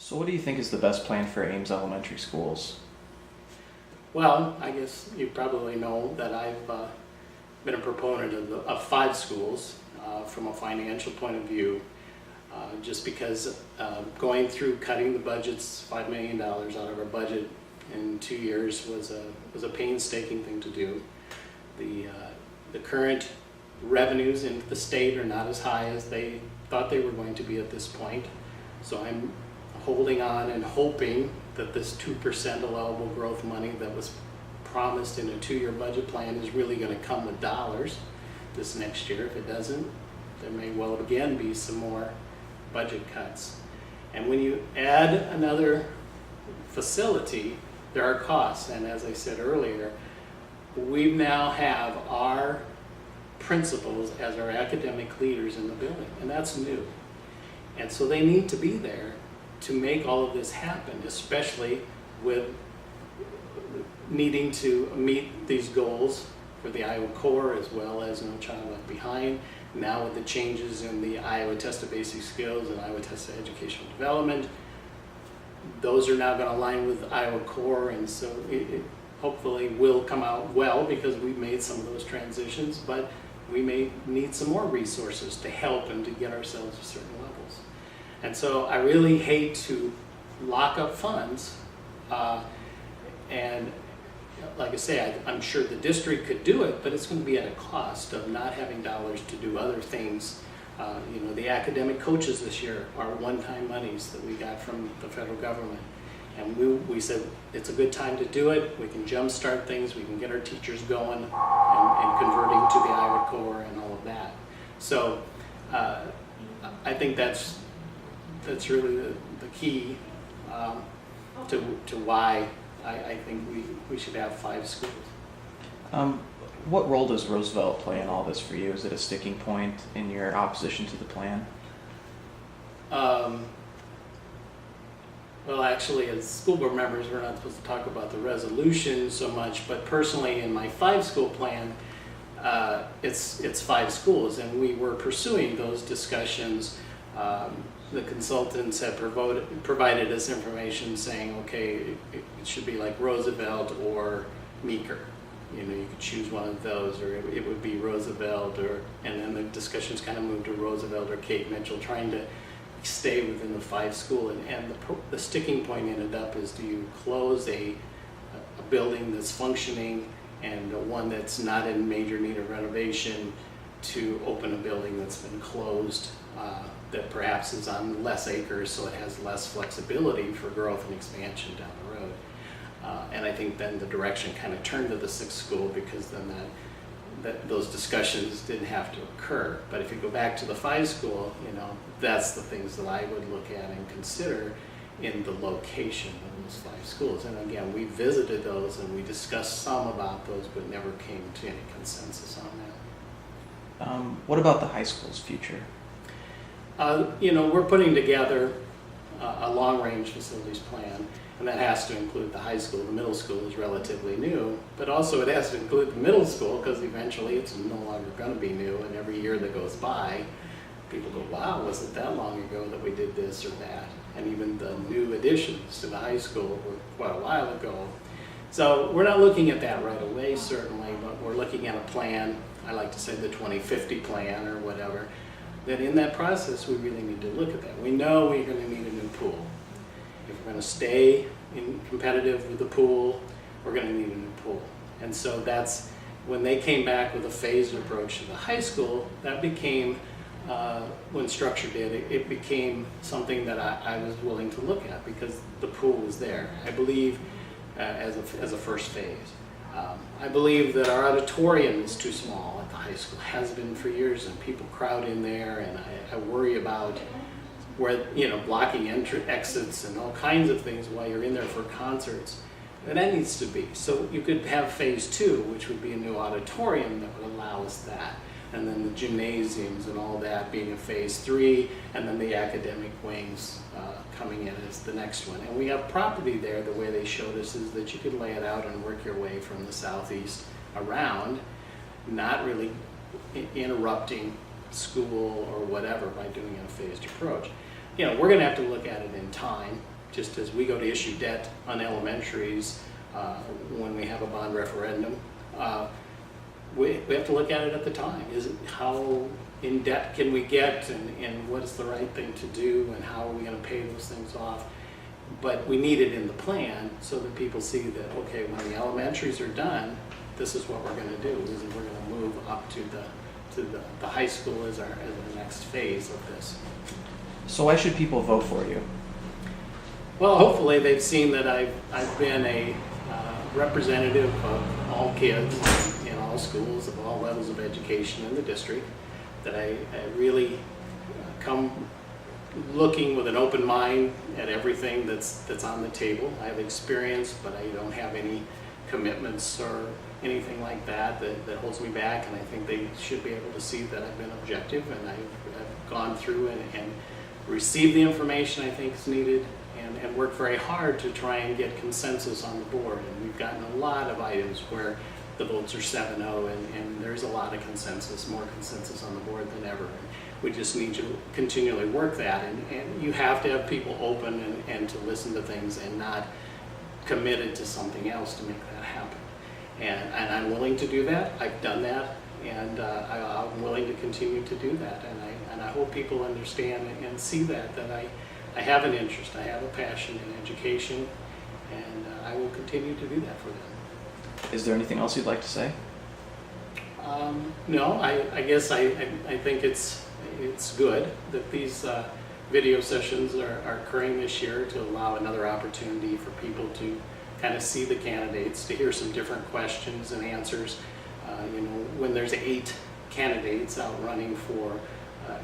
So what do you think is the best plan for Ames Elementary Schools? Well, I guess you probably know that I've been a proponent of 5 schools from a financial point of view, just because going through cutting the budgets, $5 million out of our budget in 2 years was a painstaking thing to do. The current revenues in the state are not as high as they thought they were going to be at this point, so I'm holding on and hoping that this 2% allowable growth money that was promised in a 2-year budget plan is really going to come with dollars this next year. If it doesn't, there may well again be some more budget cuts. And when you add another facility, there are costs. And as I said earlier, we now have our principals as our academic leaders in the building, and that's new. And so they need to be there to make all of this happen, especially with needing to meet these goals for the Iowa Core as well as No Child Left Behind. Now with the changes in the Iowa Test of Basic Skills and Iowa Test of Educational Development, those are now going to align with Iowa Core, and so it hopefully will come out well because we've made some of those transitions, but we may need some more resources to help and to get ourselves to certain levels. And so I really hate to lock up funds, and like I say, I'm sure the district could do it, but it's going to be at a cost of not having dollars to do other things. The academic coaches this year are one-time monies that we got from the federal government. And we said it's a good time to do it. We can jumpstart things. We can get our teachers going and converting to the Iowa Core and all of that. So I think that's really the key to why I think we should have 5 schools. What role does Roosevelt play in all this for you? Is it a sticking point in your opposition to the plan? Well, actually, as school board members, we're not supposed to talk about the resolution so much, but personally in my 5-school plan, it's 5 schools, and we were pursuing those discussions. The consultants have provided us information saying, okay, it should be like Roosevelt or Meeker. You could choose one of those, or it would be Roosevelt, and then the discussions kind of moved to Roosevelt or Kate Mitchell, trying to stay within the 5-school. And the sticking point ended up is, do you close a building that's functioning and one that's not in major need of renovation to open a building that's been closed, that perhaps is on less acres, so it has less flexibility for growth and expansion down the road. And I think then the direction kind of turned to the 6th school, because then those discussions didn't have to occur. But if you go back to the 5-school, that's the things that I would look at and consider in the location of those 5 schools. And again, we visited those and we discussed some about those, but never came to any consensus on that. What about the high school's future? We're putting together a long-range facilities plan, and that has to include the high school. The middle school is relatively new, but also it has to include the middle school, because eventually it's no longer going to be new, and every year that goes by, people go, wow, was it that long ago that we did this or that? And even the new additions to the high school were quite a while ago. So we're not looking at that right away, certainly, but we're looking at a plan. I like to say the 2050 plan or whatever, that in that process we really need to look at that. We know we're going to need a new pool. If we're going to stay competitive with the pool, we're going to need a new pool. And so that's when they came back with a phased approach to the high school. That became, when structure did, it became something that I was willing to look at, because the pool was there, I believe, as a first phase. I believe that our auditorium is too small at the high school, has been for years, and people crowd in there, and I worry about where, blocking exits and all kinds of things while you're in there for concerts. And that needs to be. So you could have phase 2, which would be a new auditorium that would allow us that. And then the gymnasiums and all that being a phase 3, and then the academic wings coming in as the next one. And we have property there. The way they showed us is that you could lay it out and work your way from the southeast around, not really interrupting school or whatever by doing a phased approach. you know, we're going to have to look at it in time, just as we go to issue debt on elementaries when we have a bond referendum. We have to look at it at the time. Is it, how in debt can we get, and what is the right thing to do, and how are we going to pay those things off? But we need it in the plan so that people see that, okay, when the elementaries are done, this is what we're going to do. Is we're going to move up to the high school as our next phase of this. So why should people vote for you? Well, hopefully they've seen that I've been a representative of all kids in all schools of all levels of education in the district, that I really come looking with an open mind at everything that's on the table. I have experience, but I don't have any commitments or anything like that holds me back, and I think they should be able to see that I've been objective, and I've gone through and received the information I think is needed, and worked very hard to try and get consensus on the board. And we've gotten a lot of items where the votes are 7-0, and there's a lot of consensus, more consensus on the board than ever. And we just need to continually work that, and you have to have people open and to listen to things and not committed to something else to make that happen. And I'm willing to do that. I've done that, and I'm willing to continue to do that. And I hope people understand and see that I have an interest, I have a passion in education, and I will continue to do that for them. Is there anything else you'd like to say? No, I guess I think it's good that these video sessions are occurring this year to allow another opportunity for people to kind of see the candidates, to hear some different questions and answers. You know, when there's 8 candidates out running for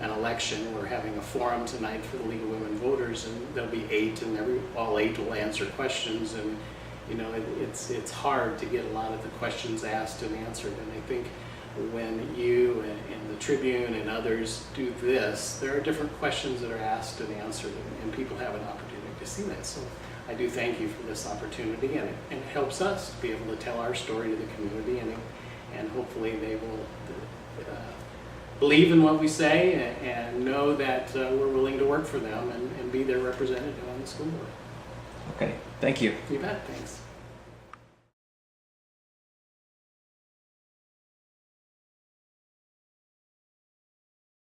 an election, we're having a forum tonight for the League of Women Voters, and there'll be 8, and all 8 will answer questions. And you know, it's hard to get a lot of the questions asked and answered. And I think when you and the Tribune and others do this, there are different questions that are asked and answered, and people have an opportunity to see that. So I do thank you for this opportunity, and it helps us to be able to tell our story to the community, and hopefully they will believe in what we say and know that we're willing to work for them and be their representative on the school board. Okay, thank you. You bet, thanks.